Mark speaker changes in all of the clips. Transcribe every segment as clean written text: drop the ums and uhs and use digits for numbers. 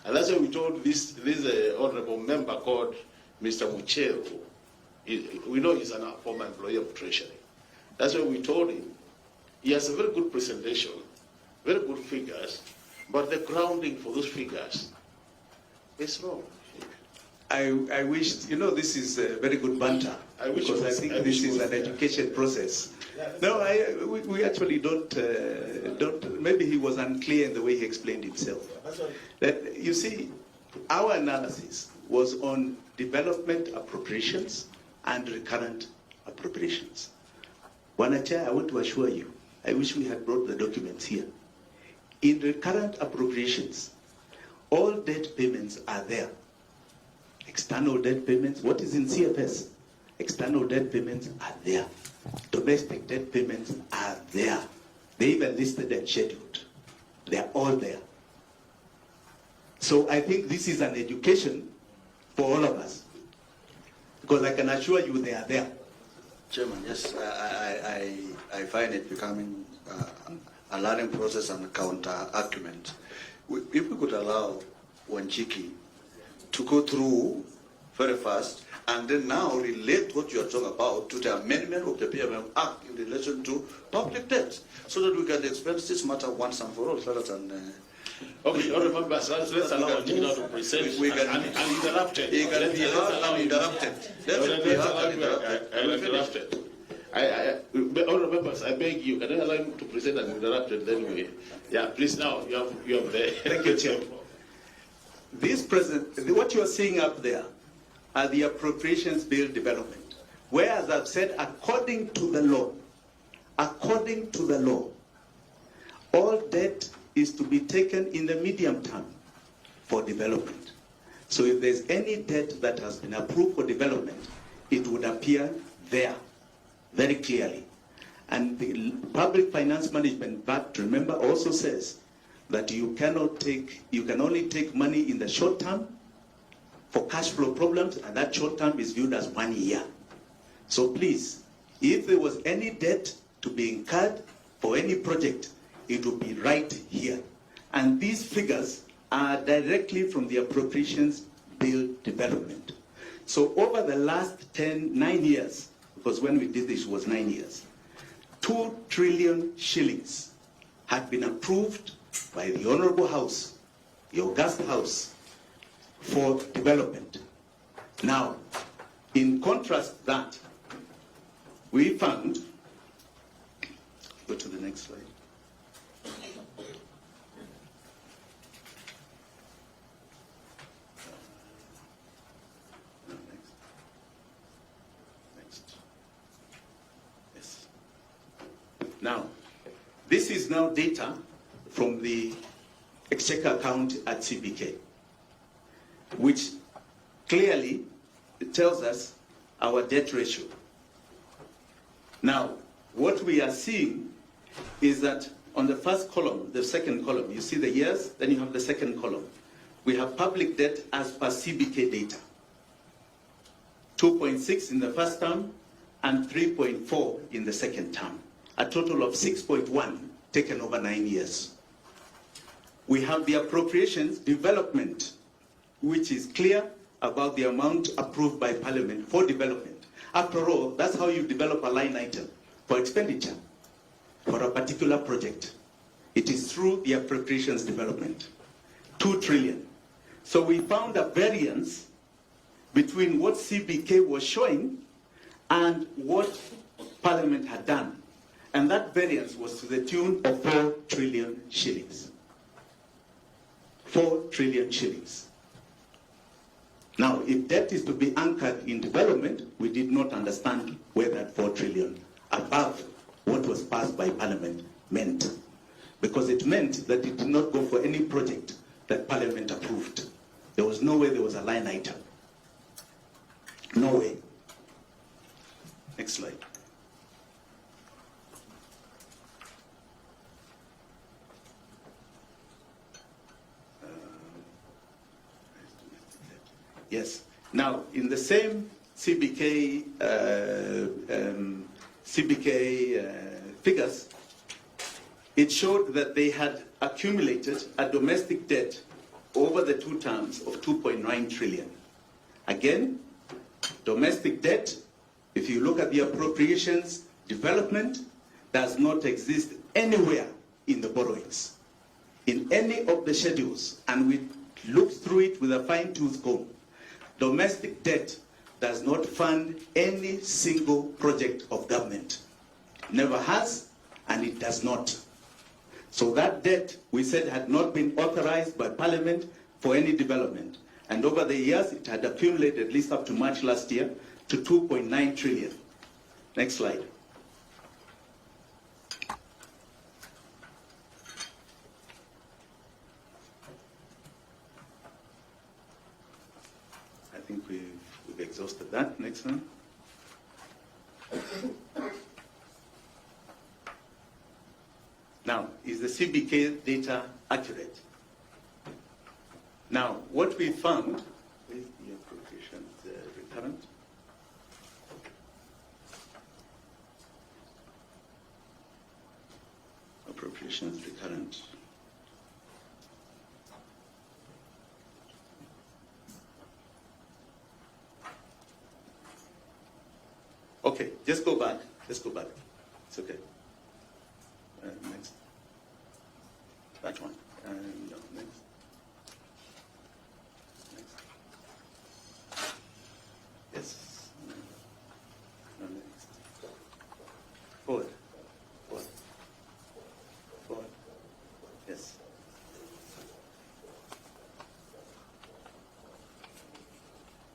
Speaker 1: And that's why we told this honorable member called Mr. Muchero. We know he's a former employee of Treasury. That's why we told him he has a very good presentation, very good figures, but the grounding for those figures is wrong.
Speaker 2: I wish, this is a very good banter, because I think this is an education process. No, we actually don't, maybe he was unclear in the way he explained himself. That, you see, our analysis was on development appropriations and recurrent appropriations. Chair, I want to assure you, I wish we had brought the documents here. In recurrent appropriations, all debt payments are there. External debt payments, what is in CFS? External debt payments are there. Domestic debt payments are there. They even listed and scheduled. They are all there. So I think this is an education for all of us. Because I can assure you they are there.
Speaker 3: Chairman, yes, I find it becoming a learning process and a counter-argument. If we could allow Wanjigi to go through very fast and then now relate what you are talking about to the amendment of the PMM Act in relation to public debt, so that we can expense this matter once and for all, rather than...
Speaker 1: Okay, honorable members, let's allow Wanjigi now to present uninterrupted.
Speaker 3: He can be heard uninterrupted. Let be heard uninterrupted.
Speaker 1: Honorable members, I beg you, can I allow him to present uninterrupted? Then we, please now, you have the...
Speaker 2: Thank you, Chair. What you are seeing up there are the appropriations bill development. Whereas I've said, according to the law, all debt is to be taken in the medium term for development. So if there's any debt that has been approved for development, it would appear there very clearly. And the Public Finance Management Act, remember, also says that you can only take money in the short term for cash flow problems, and that short term is viewed as 1 year. So please, if there was any debt to be incurred for any project, it would be right here. And these figures are directly from the appropriations bill development. So over the last 9 years, because when we did this it was 9 years, 2 trillion shillings had been approved by the Honorable House, the August House, for development. Now, in contrast that, we found, go to the next slide. Yes. Now, this is now data from the Exchequer account at CBK, which clearly tells us our debt ratio. Now, what we are seeing is that on the first column, the second column, you see the years, then you have the second column. We have public debt as per CBK data. 2.6 in the first term and 3.4 in the second term. A total of 6.1 taken over 9 years. We have the appropriations development, which is clear about the amount approved by Parliament for development. After all, that's how you develop a line item for expenditure for a particular project. It is through the appropriations development. 2 trillion. So we found a variance between what CBK was showing and what Parliament had done. And that variance was to the tune of 4 trillion shillings. 4 trillion shillings. Now, if debt is to be anchored in development, we did not understand where that 4 trillion above what was passed by Parliament meant. Because it meant that it did not go for any project that Parliament approved. There was no way there was a line item. No way. Next slide. Yes. Now, in the same CBK figures, it showed that they had accumulated a domestic debt over over the 2 terms of 2.9 trillion. Again, domestic debt, if you look at the appropriations, development does not exist anywhere in the borrowings, in any of the schedules, and we looked through it with a fine-tooth comb. Domestic debt does not fund any single project of government. Never has, and it does not. So that debt, we said, had not been authorized by Parliament for any development. And over the years, it had accumulated, at least up to March last year, to 2.9 trillion. Next slide. I think we've exhausted that. Next one. Now, is the CBK data accurate? Now, what we found is the appropriations recurrent. Appropriations recurrent. Okay, just go back. Just go back. It's okay. Next. That one. No, next. Next. Yes. No, next. Forward. Forward. Forward. Yes.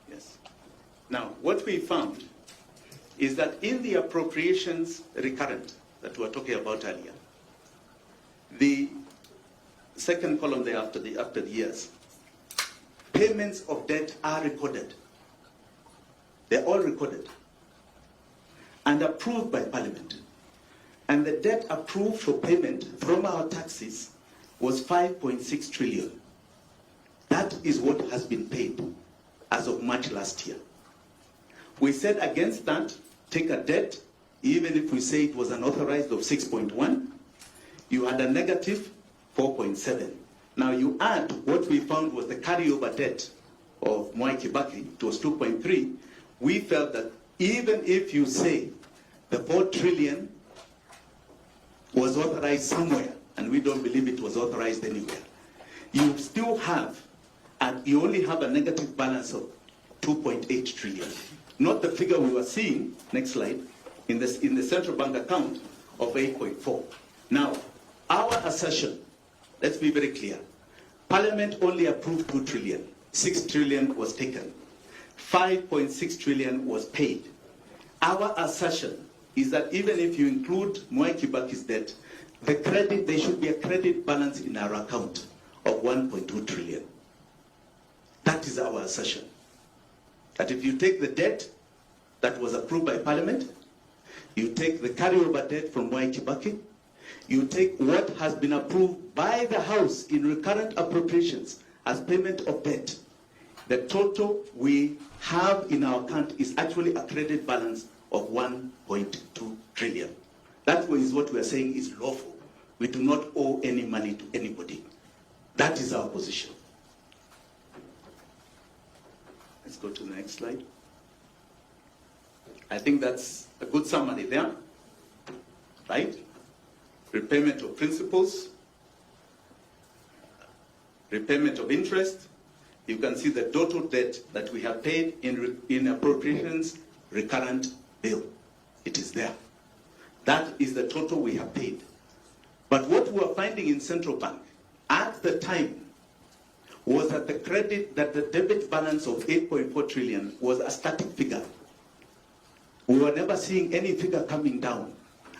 Speaker 2: Yes. Now, what we found is that in the appropriations recurrent that we were talking about earlier, the second column there after the years, payments of debt are recorded. They're all recorded and approved by Parliament. And the debt approved for payment from our taxes was 5.6 trillion. That is what has been paid as of March last year. We said against that, take a debt, even if we say it was unauthorized of 6.1, you had a negative 4.7. Now you add what we found was the carryover debt of Mwai Kibaki, it was 2.3. We felt that even if you say the 4 trillion was authorized somewhere, and we don't believe it was authorized anywhere, you still have, and you only have a negative balance of 2.8 trillion. Not the figure we were seeing, next slide, in the central bank account of 8.4. Now, our assertion, let's be very clear. Parliament only approved 2 trillion. 6 trillion was taken. 5.6 trillion was paid. Our assertion is that even if you include Mwai Kibaki's debt, there should be a credit balance in our account of 1.2 trillion. That is our assertion. That if you take the debt that was approved by Parliament, you take the carryover debt from Mwai Kibaki, you take what has been approved by the House in recurrent appropriations as payment of debt, the total we have in our account is actually a credit balance of 1.2 trillion. That is what we are saying is lawful. We do not owe any money to anybody. That is our position. Let's go to the next slide. I think that's a good summary there, right? Repayment of principals, repayment of interest. You can see the total debt that we have paid in appropriations recurrent bill. It is there. That is the total we have paid. But what we are finding in central bank at the time was that the debit balance of 8.4 trillion was a static figure. We were never seeing any figure coming down.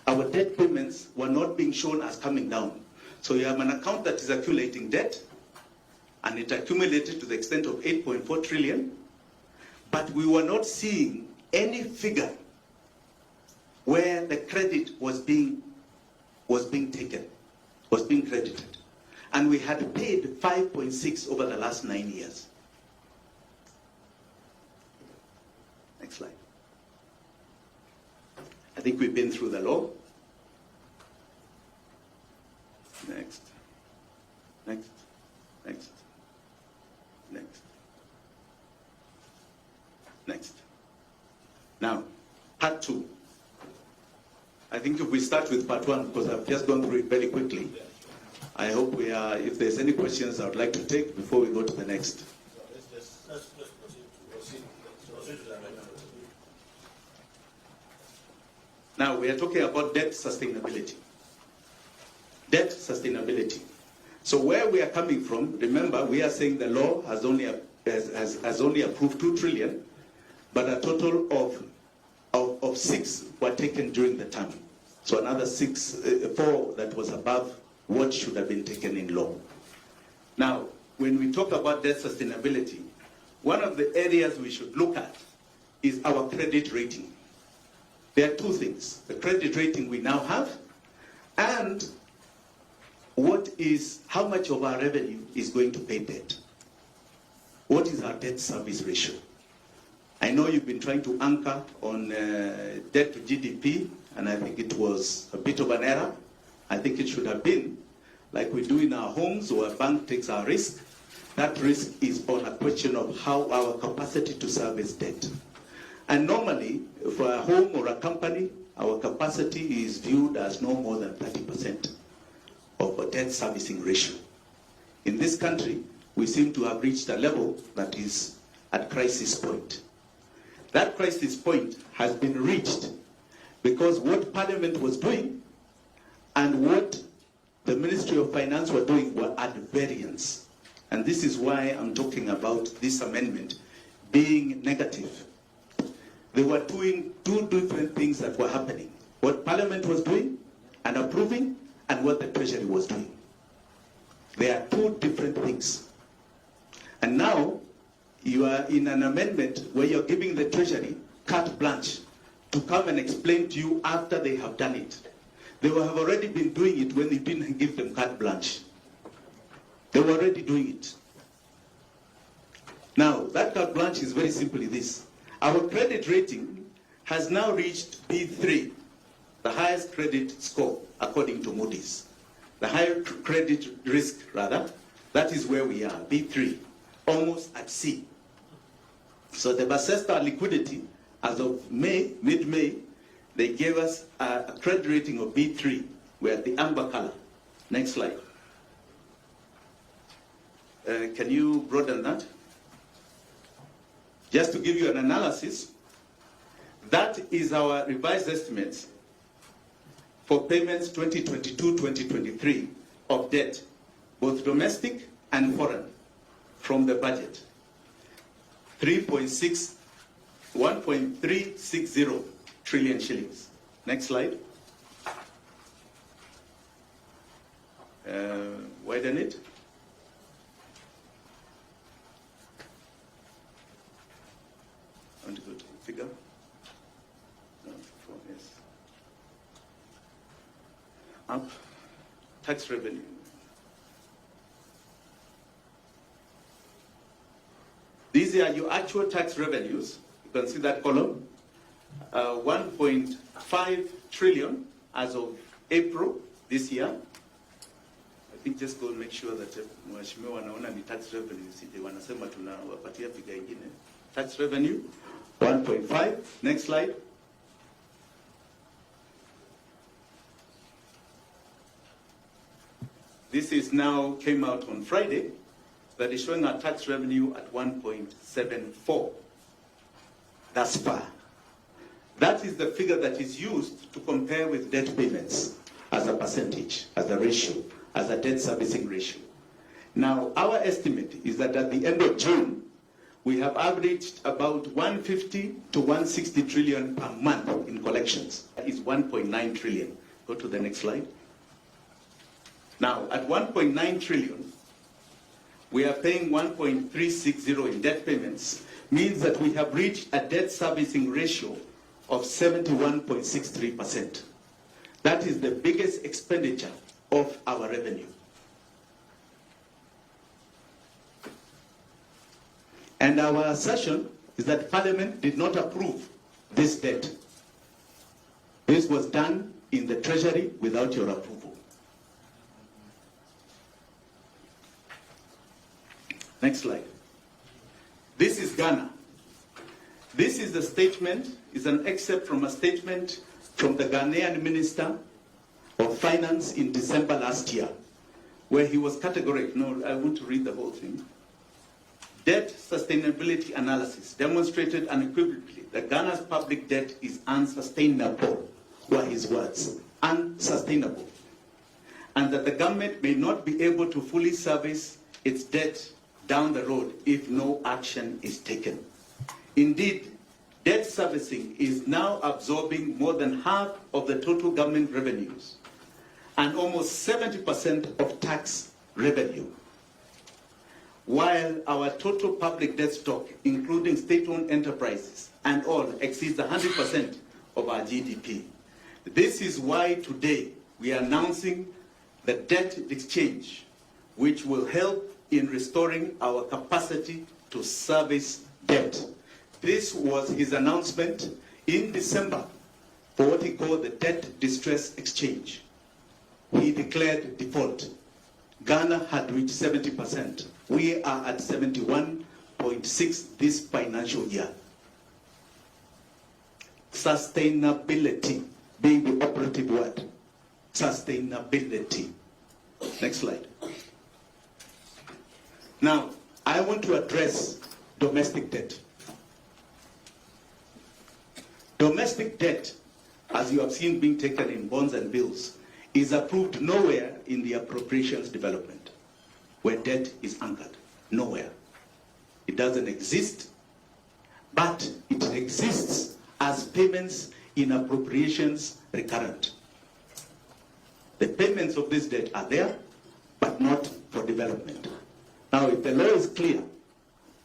Speaker 2: Our debt payments were not being shown as coming down. So you have an account that is accumulating debt, and it accumulated to the extent of 8.4 trillion, but we were not seeing any figure where the credit was being taken, was being credited. And we had paid 5.6 over the last 9 years. Next slide. I think we've been through the law. Next. Next. Next. Now, part 2. I think if we start with part 1, because I've just gone through it very quickly, I hope we are, if there's any questions I would like to take before we go to the next.
Speaker 4: Let's proceed to the amendment.
Speaker 2: Now, we are talking about debt sustainability. Debt sustainability. So where we are coming from, remember, we are saying the law has only approved 2 trillion, but a total of 6 were taken during the term. So another 4 that was above what should have been taken in law. Now, when we talk about debt sustainability, one of the areas we should look at is our credit rating. There are 2 things: the credit rating we now have, and how much of our revenue is going to pay debt. What is our debt service ratio? I know you've been trying to anchor on debt to GDP, and I think it was a bit of an error. I think it should have been like we do in our homes, where a bank takes our risk. That risk is on a question of how our capacity to service debt. And normally, for a home or a company, our capacity is viewed as no more than 30% of a debt servicing ratio. In this country, we seem to have reached a level that is at crisis point. That crisis point has been reached because what Parliament was doing and what the Ministry of Finance were doing were at variance. And this is why I'm talking about this amendment being negative. They were doing 2 different things that were happening. What Parliament was doing and approving, and what the Treasury was doing. They are 2 different things. And now, you are in an amendment where you're giving the Treasury carte blanche to come and explain to you after they have done it. They will have already been doing it when you didn't give them carte blanche. They were already doing it. Now, that carte blanche is very simply this. Our credit rating has now reached B3, the highest credit score according to Moody's. The higher credit risk, rather, that is where we are, B3, almost at C. So the assessed our liquidity as of mid-May, they gave us a credit rating of B3. We're at the amber color. Next slide. Can you broaden that? Just to give you an analysis, that is our revised estimates for payments 2022-2023 of debt, both domestic and foreign, from the budget. 1.360 trillion shillings. Next slide. Widen it. I want to go to the figure. No, 4, yes. Up. Tax revenue. These are your actual tax revenues. You can see that column. 1.5 trillion as of April this year. I think just go and make sure that mheshimiwa wanaona ni tax revenue, sije wanasema tunawapatia figure ingine. Tax revenue 1.5. Next slide. This is now came out on Friday. That is showing our tax revenue at 1.74 thus far. That is the figure that is used to compare with debt payments as a percentage, as a ratio, as a debt servicing ratio. Now, our estimate is that at the end of June, we have averaged about 150 to 160 trillion per month in collections. That is 1.9 trillion. Go to the next slide. Now, at 1.9 trillion, we are paying 1.360 in debt payments, means that we have reached a debt servicing ratio of 71.63%. That is the biggest expenditure of our revenue. And our assertion is that Parliament did not approve this debt. This was done in the Treasury without your approval. Next slide. This is Ghana. This is the statement, is an excerpt from a statement from the Ghanaian Minister of Finance in December last year, where he was categorical. No, I want to read the whole thing. Debt sustainability analysis demonstrated unequivocally that Ghana's public debt is unsustainable, were his words, unsustainable, and that the government may not be able to fully service its debt down the road if no action is taken. Indeed, debt servicing is now absorbing more than half of the total government revenues and almost 70% of tax revenue, while our total public debt stock, including state-owned enterprises and all, exceeds 100% of our GDP. This is why today we are announcing the debt exchange, which will help in restoring our capacity to service debt. This was his announcement in December for what he called the debt distress exchange. He declared default. Ghana had reached 70%. We are at 71.6 this financial year. Sustainability being the operative word. Sustainability. Next slide. Now, I want to address domestic debt. Domestic debt, as you have seen being taken in bonds and bills, is approved nowhere in the appropriations development where debt is anchored. Nowhere. It doesn't exist, but it exists as payments in appropriations recurrent. The payments of this debt are there, but not for development. Now, if the law is clear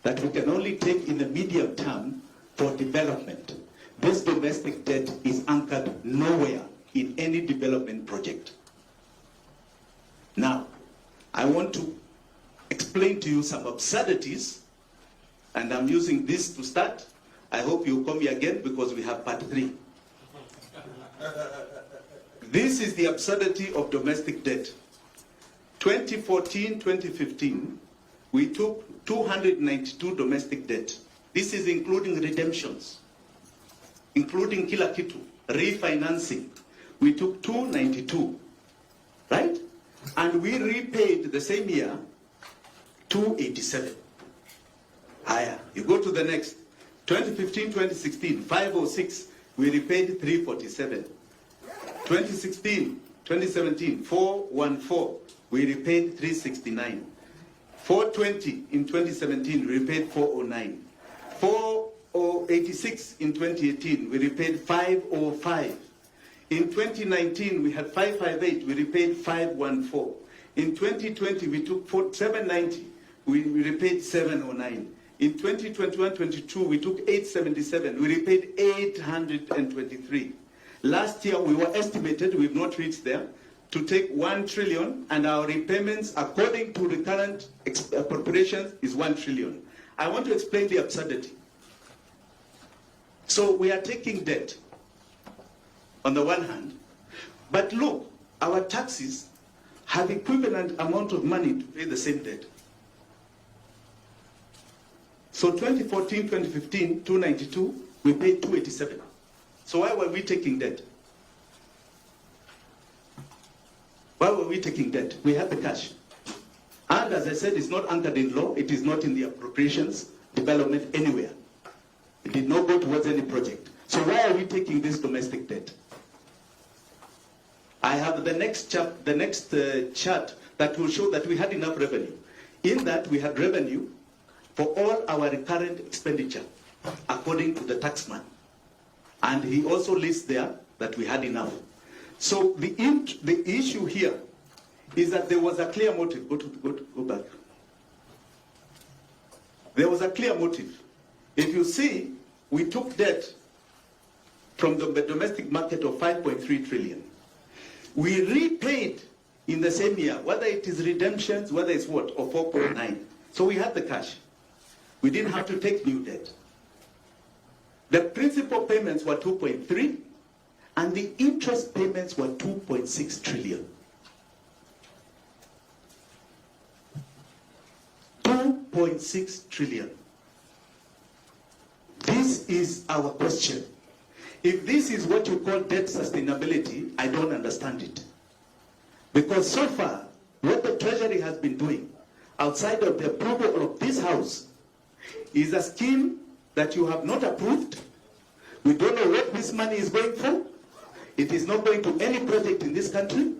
Speaker 2: that we can only take in the medium term for development, this domestic debt is anchored nowhere in any development project. Now, I want to explain to you some absurdities, and I'm using this to start. I hope you'll call me again because we have part 3. This is the absurdity of domestic debt. 2014-2015, we took 292 domestic debt. This is including redemptions, including Kila Kitu, refinancing. We took 292, right? And we repaid the same year 287. Higher. You go to the next. 2015-2016, 506, we repaid 347. 2016-2017, 414, we repaid 369. 420 in 2017, we repaid 409. 486 in 2018, we repaid 505. In 2019, we had 558, we repaid 514. In 2020, we took 790, we repaid 709. In 2021-22, we took 877, we repaid 823. Last year, we were estimated, we've not reached there, to take 1 trillion, and our repayments, according to the current appropriations, is 1 trillion. I want to explain the absurdity. So we are taking debt, on the one hand, but look, our taxes have equivalent amount of money to pay the same debt. So 2014-2015, 292, we paid 287. So why were we taking debt? Why were we taking debt? We had the cash. And as I said, it's not anchored in law. It is not in the appropriations development anywhere. It did not go towards any project. So why are we taking this domestic debt? I have the next chart that will show that we had enough revenue. In that, we had revenue for all our recurrent expenditure, according to the taxman. And he also lists there that we had enough. So the issue here is that there was a clear motive. Go back. There was a clear motive. If you see, we took debt from the domestic market of 5.3 trillion. We repaid in the same year, whether it is redemptions, whether it's what, or 4.9. So we had the cash. We didn't have to take new debt. The principal payments were 2.3, and the interest payments were 2.6 trillion. 2.6 trillion. This this is our question. If this is what you call debt sustainability, I don't understand it. Because so far, what the Treasury has been doing, outside of the approval of this House, is a scheme that you have not approved. We don't know what this money is going for. It is not going to any project in this country.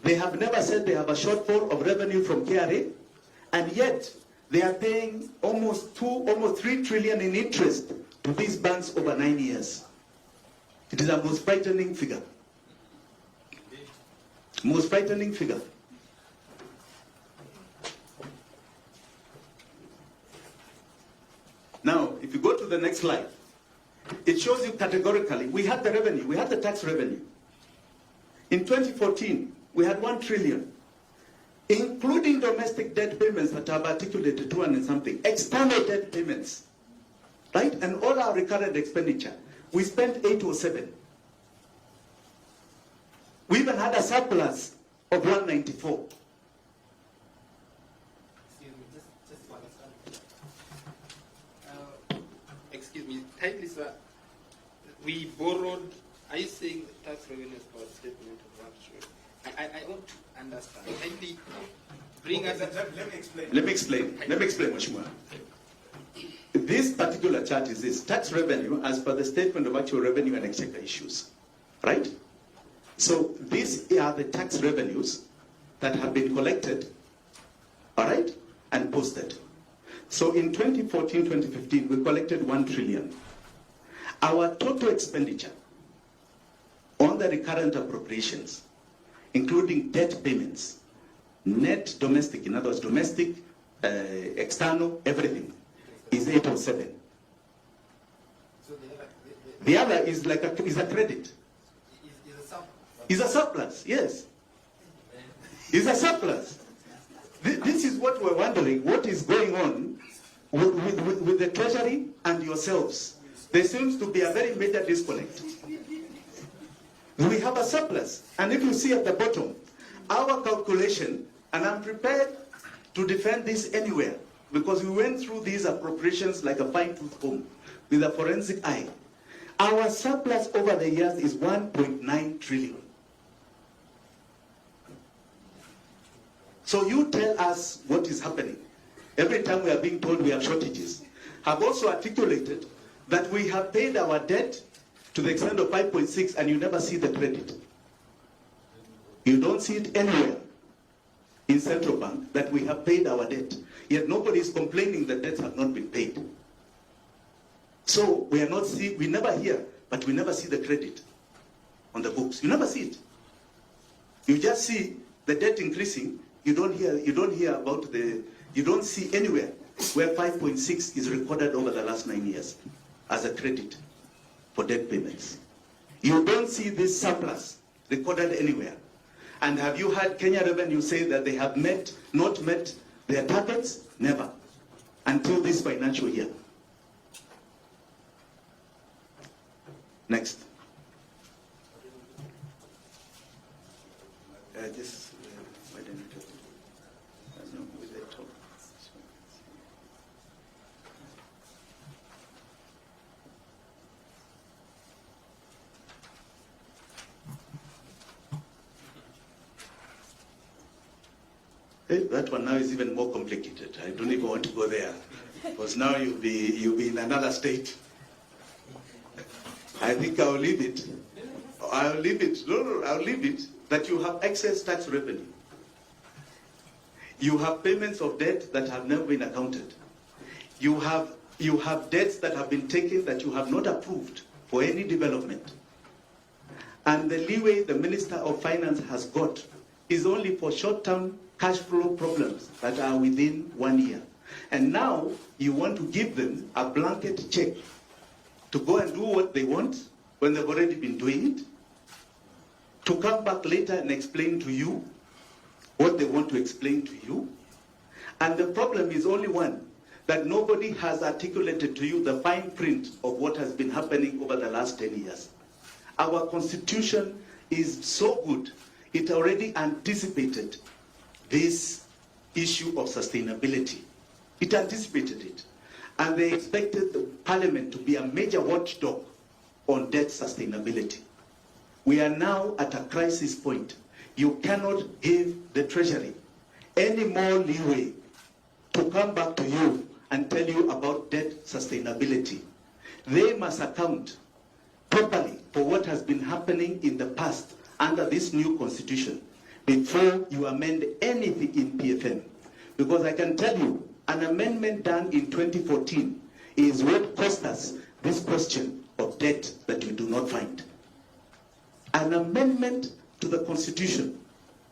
Speaker 2: They have never said they have a shortfall of revenue from KRA, and yet they are paying almost 3 trillion in interest to these banks over 9 years. It is a most frightening figure. Most frightening figure. Now, if you go to the next slide, it shows you categorically, we had the revenue, we had the tax revenue. In 2014, we had 1 trillion, including domestic debt payments that have articulated 200 and something, external debt payments, right? And all our recurrent expenditure. We spent 807. We even had a surplus of 194.
Speaker 5: Excuse me, kindly, sir. We borrowed. Are you saying the tax revenues for statement of work? I want to understand. Kindly bring us.
Speaker 4: Let me explain.
Speaker 2: Let me explain, Mheshimiwa. This particular chart is this tax revenue as per the statement of actual revenue and exchequer issues, right? So these are the tax revenues that have been collected, all right, and posted. So in 2014-2015, we collected 1 trillion. Our total expenditure on the recurrent appropriations, including debt payments, net domestic, in other words, domestic, external, everything, is 807.
Speaker 5: So
Speaker 2: the other is like a credit.
Speaker 5: is a sum.
Speaker 2: Is a surplus, yes. Is a surplus. This is what we're wondering, what is going on with the Treasury and yourselves. There seems to be a very major disconnect. We have a surplus, and if you see at the bottom, our calculation, and I'm prepared to defend this anywhere, because we went through these appropriations like a fine-tooth comb with a forensic eye. Our surplus over the years is 1.9 trillion. So you tell us what is happening. Every time we are being told we have shortages. I've also articulated that we have paid our debt to the extent of 5.6 and you never see the credit. You don't see it anywhere in Central Bank that we have paid our debt. Yet nobody is complaining that debts have not been paid. So we never hear, but we never see the credit on the books. You never see it. You just see the debt increasing. You don't hear about you don't see anywhere where 5.6 is recorded over the last 9 years as a credit for debt payments. You don't see this surplus recorded anywhere. And have you heard Kenya Revenue say that they have not met their targets? Never. Until this financial year. Next. Why don't you talk? No, with the talk. That one now is even more complicated. I don't even want to go there, because now you'll be in another state. I think I'll leave it. I'll leave it. No, I'll leave it. That you have excess tax revenue. You have payments of debt that have never been accounted. You have debts that have been taken that you have not approved for any development. And the leeway the Minister of Finance has got is only for short-term cash flow problems that are within 1 year. And now you want to give them a blanket check to go and do what they want when they've already been doing it, to come back later and explain to you what they want to explain to you. And the problem is only one, that nobody has articulated to you the fine print of what has been happening over the last 10 years. Our constitution is so good, it already anticipated this issue of sustainability. It anticipated it. and they expected the Parliament to be a major watchdog on debt sustainability. We are now at a crisis point. You cannot give the Treasury any more leeway to come back to you and tell you about debt sustainability. They must account properly for what has been happening in the past under this new constitution before you amend anything in PFM. Because I can tell you, an amendment done in 2014 is what cost us this question of debt that you do not find. An amendment to the constitution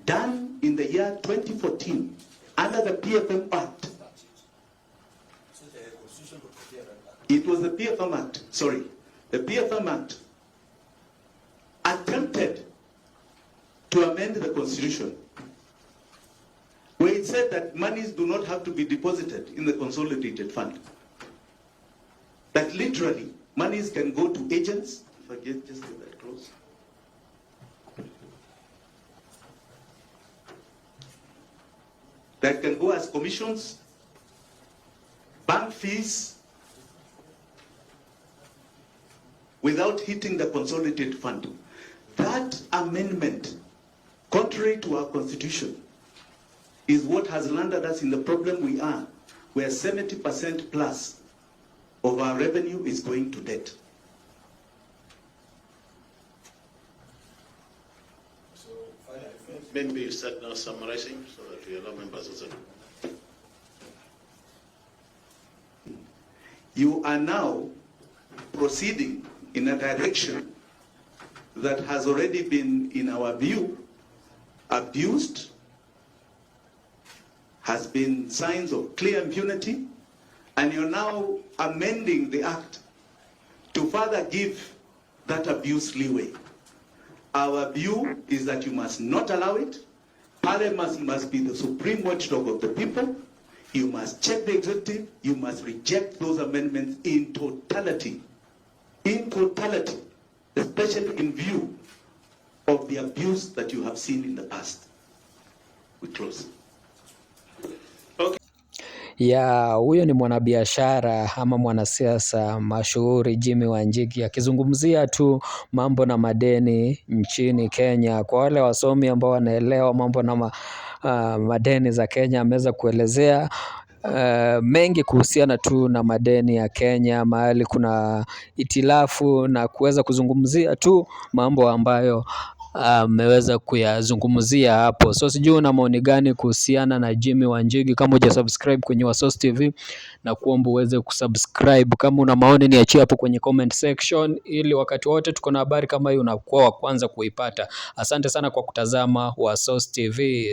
Speaker 2: done in the year 2014 under the PFM Act. It was the PFM Act, sorry. The PFM Act attempted to amend the constitution where it said that monies do not have to be deposited in the consolidated fund. That literally monies can go to agents. If I get just get that close. That can go as commissions, bank fees, without hitting the consolidated fund. That amendment, contrary to our constitution, is what has landed us in the problem we are, where 70% plus of our revenue is going to debt.
Speaker 4: So, finally,
Speaker 1: Maybe you start now summarizing so that we allow members also.
Speaker 2: You are now proceeding in a direction that has already been, in our view, abused, has been signs of clear impunity, and you're now amending the act to further give that abuse leeway. Our view is that you must not allow it. Parliament must be the supreme watchdog of the people. You must check the executive. You must reject those amendments in totality. In totality, especially in view of the abuse that you have seen in the past. We close.
Speaker 6: Ya huyo ni mwanabiashara ama mwanasiasa mashuhuri Jimmy Wanjigi akizungumzia tu mambo na madeni nchini Kenya. Kwa wale wasomi ambao wanaelewa mambo na madeni za Kenya, ameweza kuelezea mengi kuhusiana tu na madeni ya Kenya, mahali kuna itilafu, na kuweza kuzungumzia tu mambo ambayo ameweza kuyazungumzia hapo. So sijui una maoni gani kuhusiana na Jimmy Wanjigi? Kama hujasubscribe kwenye Wasource TV, na kuomba uweze kusubscribe. Kama una maoni niachie hapo kwenye comment section, ili wakati wote tuko na habari kama hii unakuwa wa kwanza kuipata. Asante sana kwa kutazama Wasource TV.